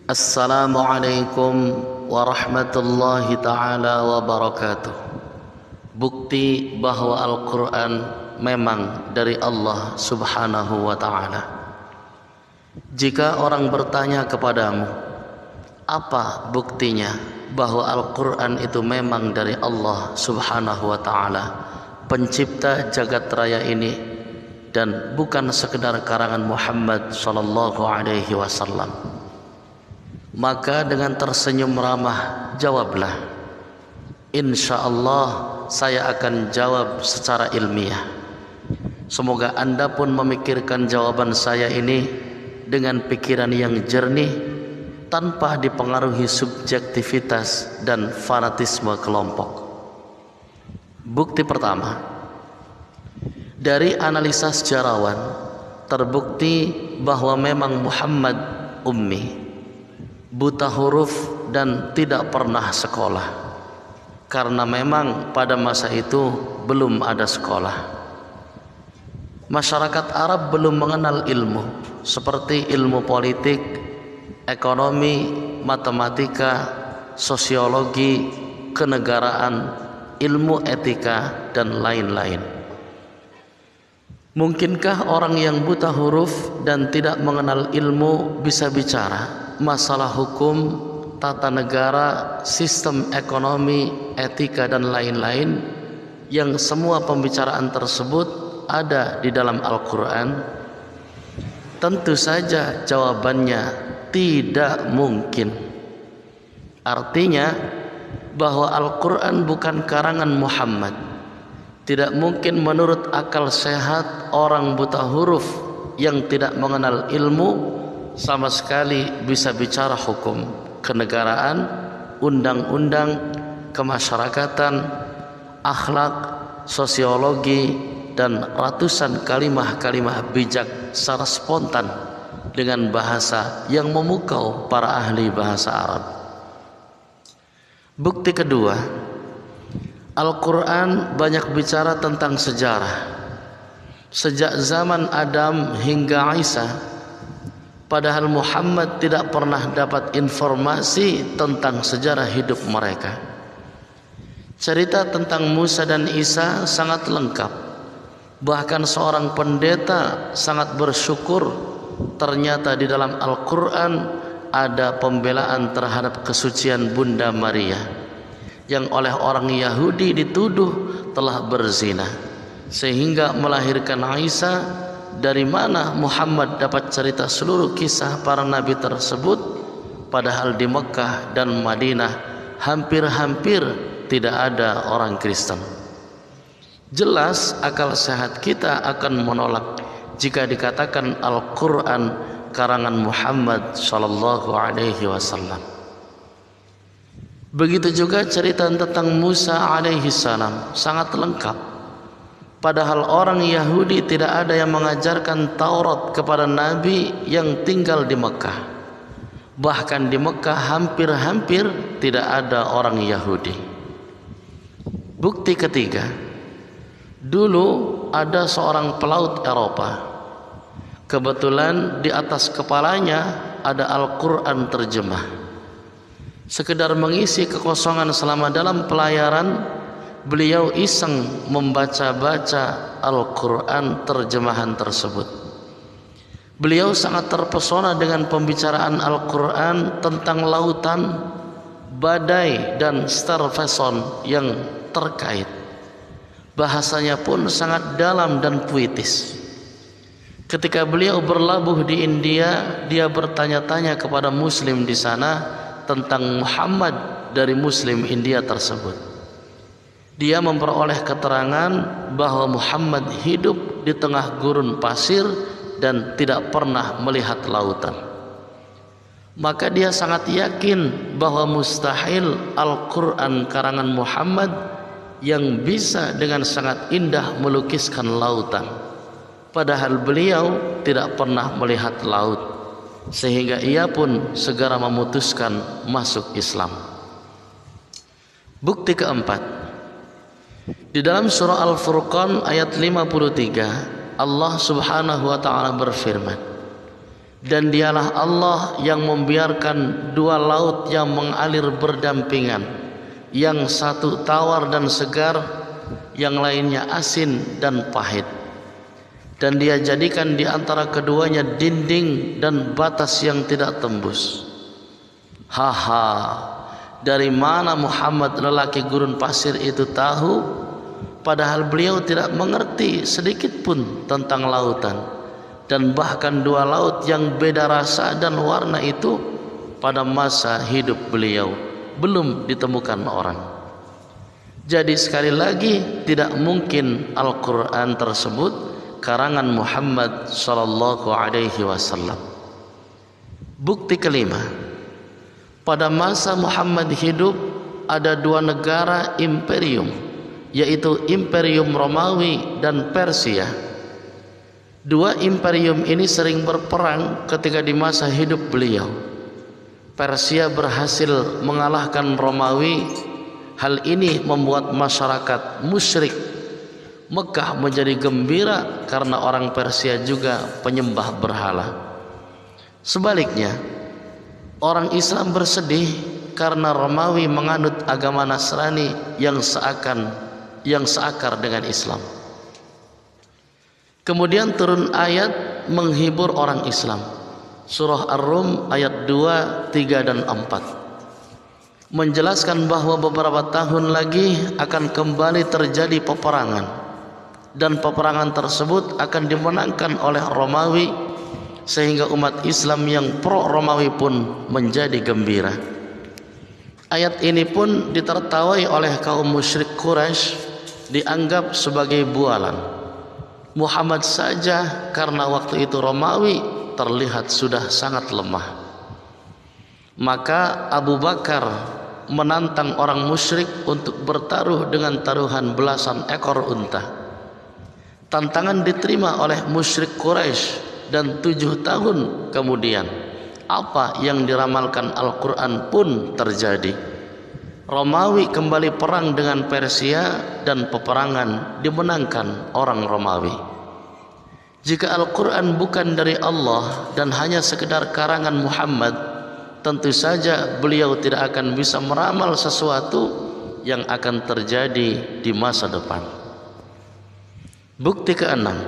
Assalamualaikum warahmatullahi ta'ala wabarakatuh. Bukti bahwa Al-Quran memang dari Allah subhanahu wa ta'ala. Jika orang bertanya kepadamu, apa buktinya bahwa Al-Quran itu memang dari Allah subhanahu wa ta'ala, pencipta jagat raya ini, dan bukan sekedar karangan Muhammad sallallahu alaihi wasallam, maka dengan tersenyum ramah jawablah, insyaallah saya akan jawab secara ilmiah. Semoga Anda pun memikirkan jawaban saya ini dengan pikiran yang jernih, tanpa dipengaruhi subjektivitas dan fanatisme kelompok. Bukti pertama, dari analisa sejarawan terbukti bahwa memang Muhammad ummi, buta huruf dan tidak pernah sekolah, karena memang pada masa itu belum ada sekolah. Masyarakat Arab belum mengenal ilmu seperti ilmu politik, ekonomi, matematika, sosiologi, kenegaraan, ilmu etika, dan lain-lain. Mungkinkah orang yang buta huruf dan tidak mengenal ilmu bisa bicara masalah hukum, tata negara, sistem ekonomi, etika, dan lain-lain, yang semua pembicaraan tersebut ada di dalam Al-Quran? Tentu saja jawabannya tidak mungkin. Artinya bahwa Al-Quran bukan karangan Muhammad. Tidak mungkin menurut akal sehat orang buta huruf yang tidak mengenal ilmu sama sekali bisa bicara hukum, kenegaraan, undang-undang, kemasyarakatan, akhlak, sosiologi, dan ratusan kalimah-kalimah bijak secara spontan dengan bahasa yang memukau para ahli bahasa Arab. Bukti kedua, Al-Quran banyak bicara tentang sejarah. Sejak zaman Adam hingga Isa, padahal Muhammad tidak pernah dapat informasi tentang sejarah hidup mereka. Cerita tentang Musa dan Isa sangat lengkap. Bahkan seorang pendeta sangat bersyukur ternyata di dalam Al-Quran ada pembelaan terhadap kesucian Bunda Maria yang oleh orang Yahudi dituduh telah berzina sehingga melahirkan Isa. Dari mana Muhammad dapat cerita seluruh kisah para nabi tersebut, padahal di Mekah dan Madinah hampir-hampir tidak ada orang Kristen? Jelas akal sehat kita akan menolak jika dikatakan Al-Quran karangan Muhammad sallallahu alaihi wasallam. Begitu juga cerita tentang Musa alaihi salam sangat lengkap. Padahal orang Yahudi tidak ada yang mengajarkan Taurat kepada Nabi yang tinggal di Mekah. Bahkan di Mekah hampir-hampir tidak ada orang Yahudi. Bukti ketiga, dulu ada seorang pelaut Eropa. Kebetulan di atas kepalanya ada Al-Quran terjemah. Sekedar mengisi kekosongan selama dalam pelayaran, beliau iseng membaca-baca Al-Quran terjemahan tersebut. Beliau sangat terpesona dengan pembicaraan Al-Quran tentang lautan, badai, dan starvation yang terkait. Bahasanya pun sangat dalam dan puitis. Ketika beliau berlabuh di India, dia bertanya-tanya kepada Muslim di sana tentang Muhammad dari Muslim India tersebut. Dia memperoleh keterangan bahwa Muhammad hidup di tengah gurun pasir dan tidak pernah melihat lautan. Maka dia sangat yakin bahwa mustahil Al-Quran karangan Muhammad yang bisa dengan sangat indah melukiskan lautan. Padahal beliau tidak pernah melihat laut, sehingga ia pun segera memutuskan masuk Islam. Bukti keempat, di dalam surah Al-Furqan ayat 53, Allah subhanahu wa ta'ala berfirman, Dan dialah Allah yang membiarkan dua laut yang mengalir berdampingan, yang satu tawar dan segar, yang lainnya asin dan pahit. Dan Dia jadikan di antara keduanya dinding dan batas yang tidak tembus. Haha, dari mana Muhammad lelaki gurun pasir itu tahu, padahal beliau tidak mengerti sedikit pun tentang lautan. Dan bahkan dua laut yang beda rasa dan warna itu pada masa hidup beliau belum ditemukan orang. Jadi sekali lagi, tidak mungkin Al-Quran tersebut karangan Muhammad sallallahu alaihi wasallam. Bukti kelima, pada masa Muhammad hidup ada dua negara imperium, yaitu Imperium Romawi dan Persia. Dua imperium ini sering berperang ketika di masa hidup beliau. Persia berhasil mengalahkan Romawi. Hal ini membuat masyarakat musyrik Mekah menjadi gembira karena orang Persia juga penyembah berhala. Sebaliknya, orang Islam bersedih karena Romawi menganut agama Nasrani yang seakar dengan Islam. Kemudian turun ayat menghibur orang Islam. Surah Ar-Rum ayat 2, 3 dan 4. Menjelaskan bahwa beberapa tahun lagi akan kembali terjadi peperangan, dan peperangan tersebut akan dimenangkan oleh Romawi, sehingga umat Islam yang pro Romawi pun menjadi gembira. Ayat ini pun ditertawai oleh kaum musyrik Quraisy, dianggap sebagai bualan. Muhammad saja karena waktu itu Romawi terlihat sudah sangat lemah. Maka Abu Bakar menantang orang musyrik untuk bertaruh dengan taruhan belasan ekor unta. Tantangan diterima oleh musyrik Quraisy, dan 7 tahun kemudian apa yang diramalkan Al-Quran pun terjadi. Romawi kembali perang dengan Persia dan peperangan dimenangkan orang Romawi. Jika Al-Quran bukan dari Allah dan hanya sekedar karangan Muhammad, tentu saja beliau tidak akan bisa meramal sesuatu yang akan terjadi di masa depan. Bukti keenam,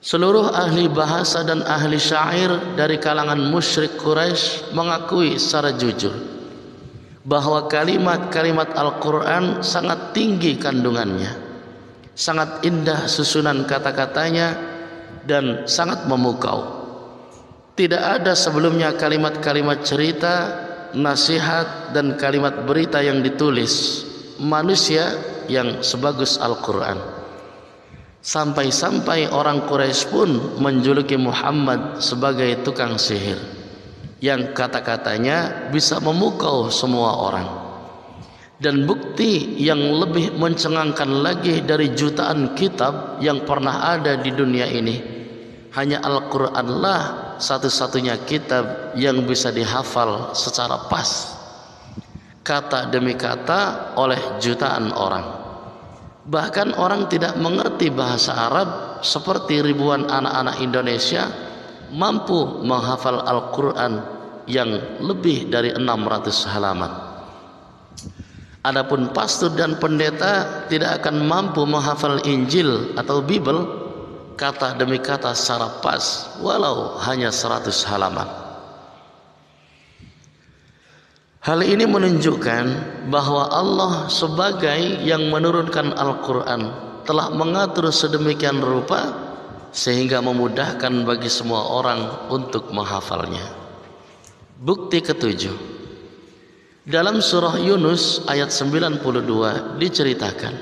seluruh ahli bahasa dan ahli syair dari kalangan musyrik Quraisy mengakui secara jujur bahwa kalimat-kalimat Al-Quran sangat tinggi kandungannya, sangat indah susunan kata-katanya, dan sangat memukau. Tidak ada sebelumnya kalimat-kalimat cerita, nasihat, dan kalimat berita yang ditulis manusia yang sebagus Al-Quran. Sampai-sampai orang Quraisy pun menjuluki Muhammad sebagai tukang sihir, yang kata-katanya bisa memukau semua orang. Dan bukti yang lebih mencengangkan lagi dari jutaan kitab yang pernah ada di dunia ini, hanya Al-Quranlah satu-satunya kitab yang bisa dihafal secara pas, kata demi kata, oleh jutaan orang. Bahkan orang tidak mengerti bahasa Arab seperti ribuan anak-anak Indonesia mampu menghafal Al-Quran yang lebih dari 600 halaman. Adapun pastor dan pendeta tidak akan mampu menghafal Injil atau Bible kata demi kata secara pas, walau hanya 100 halaman. Hal ini menunjukkan bahwa Allah sebagai yang menurunkan Al-Quran telah mengatur sedemikian rupa sehingga memudahkan bagi semua orang untuk menghafalnya. Bukti ketujuh, dalam surah Yunus ayat 92 diceritakan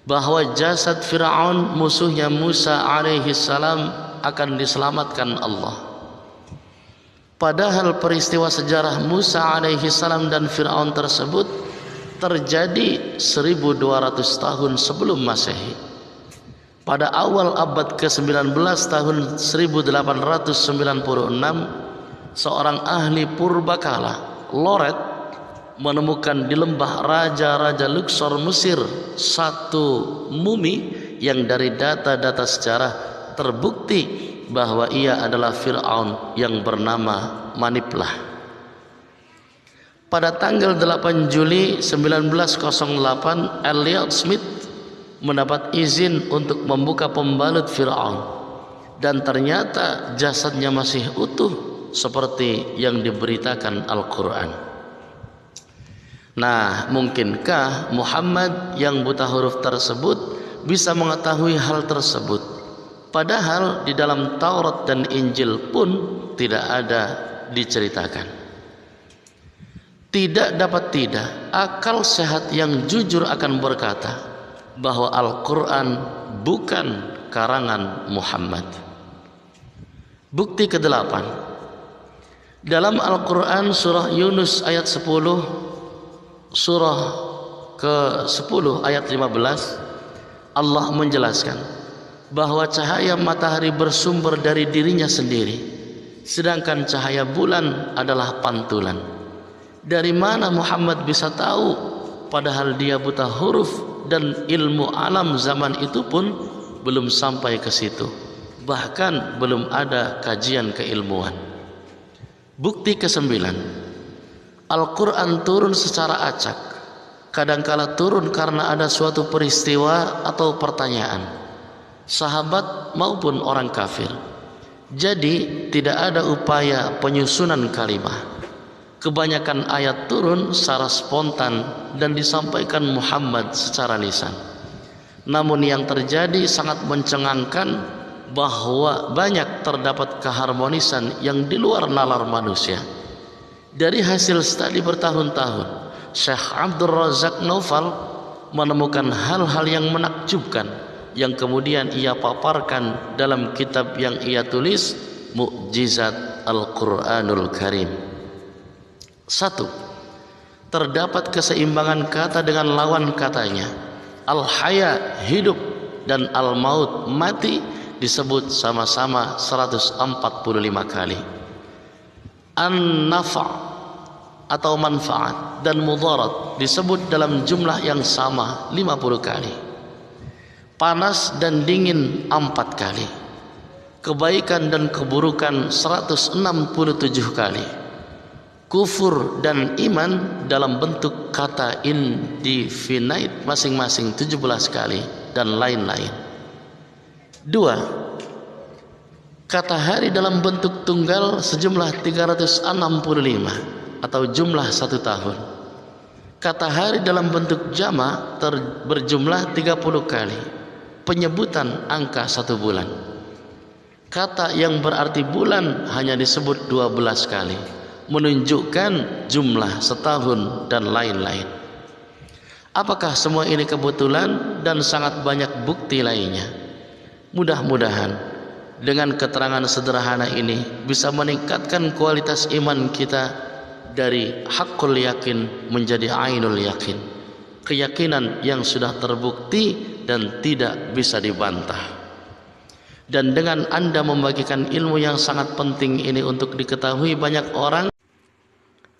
bahwa jasad Fir'aun musuhnya Musa alaihi salam akan diselamatkan Allah. Padahal peristiwa sejarah Musa alaihi salam dan Fir'aun tersebut terjadi 1200 tahun sebelum Masehi. Pada awal abad ke-19 tahun 1896, seorang ahli purbakala, Loret, menemukan di lembah raja-raja Luxor Mesir satu mumi yang dari data-data sejarah terbukti bahwa ia adalah Fir'aun yang bernama Maniplah. Pada tanggal 8 Juli 1908, Elliot Smith mendapat izin untuk membuka pembalut Fir'aun, dan ternyata jasadnya masih utuh seperti yang diberitakan Al-Quran. Nah, mungkinkah Muhammad yang buta huruf tersebut bisa mengetahui hal tersebut? Padahal di dalam Taurat dan Injil pun tidak ada diceritakan. Tidak dapat tidak, akal sehat yang jujur akan berkata bahwa Al-Quran bukan karangan Muhammad. Bukti ke-8, dalam Al-Quran surah Yunus ayat 10, surah ke-10 ayat 15, Allah menjelaskan bahwa cahaya matahari bersumber dari dirinya sendiri, sedangkan cahaya bulan adalah pantulan. Dari mana Muhammad bisa tahu padahal dia buta huruf dan ilmu alam zaman itu pun belum sampai ke situ, bahkan belum ada kajian keilmuan. Bukti ke-9, Al-Quran turun secara acak, kadangkala turun karena ada suatu peristiwa atau pertanyaan, sahabat maupun orang kafir. Jadi tidak ada upaya penyusunan kalimah. Kebanyakan ayat turun secara spontan dan disampaikan Muhammad secara lisan. Namun yang terjadi sangat mencengangkan bahwa banyak terdapat keharmonisan yang di luar nalar manusia. Dari hasil studi bertahun-tahun, Syekh Abdul Razak Naufal menemukan hal-hal yang menakjubkan yang kemudian ia paparkan dalam kitab yang ia tulis, Mukjizat Al-Quranul Karim. 1. Terdapat keseimbangan kata dengan lawan katanya. Al-Haya hidup dan Al-Maut mati disebut sama-sama 145 kali. An-Nafa' atau manfaat dan mudarat disebut dalam jumlah yang sama 50 kali. Panas dan dingin 4 kali. Kebaikan dan keburukan 167 kali. Kufur dan iman dalam bentuk kata indefinite masing-masing 17 kali dan lain-lain. 2. Kata hari dalam bentuk tunggal sejumlah 365 atau jumlah 1 tahun. Kata hari dalam bentuk jama berjumlah 30 kali, penyebutan angka 1 bulan. Kata yang berarti bulan hanya disebut 12 kali, menunjukkan jumlah setahun dan lain-lain. Apakah semua ini kebetulan dan sangat banyak bukti lainnya? Mudah-mudahan dengan keterangan sederhana ini bisa meningkatkan kualitas iman kita dari hakul yakin menjadi ainul yakin, keyakinan yang sudah terbukti dan tidak bisa dibantah. Dan dengan Anda membagikan ilmu yang sangat penting ini untuk diketahui banyak orang,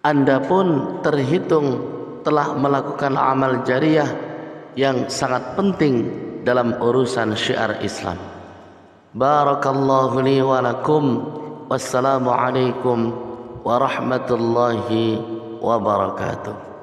Anda pun terhitung telah melakukan amal jariah yang sangat penting dalam urusan syiar Islam. Barakallahu li wa lakum. Wassalamu alaikum warahmatullahi wabarakatuh.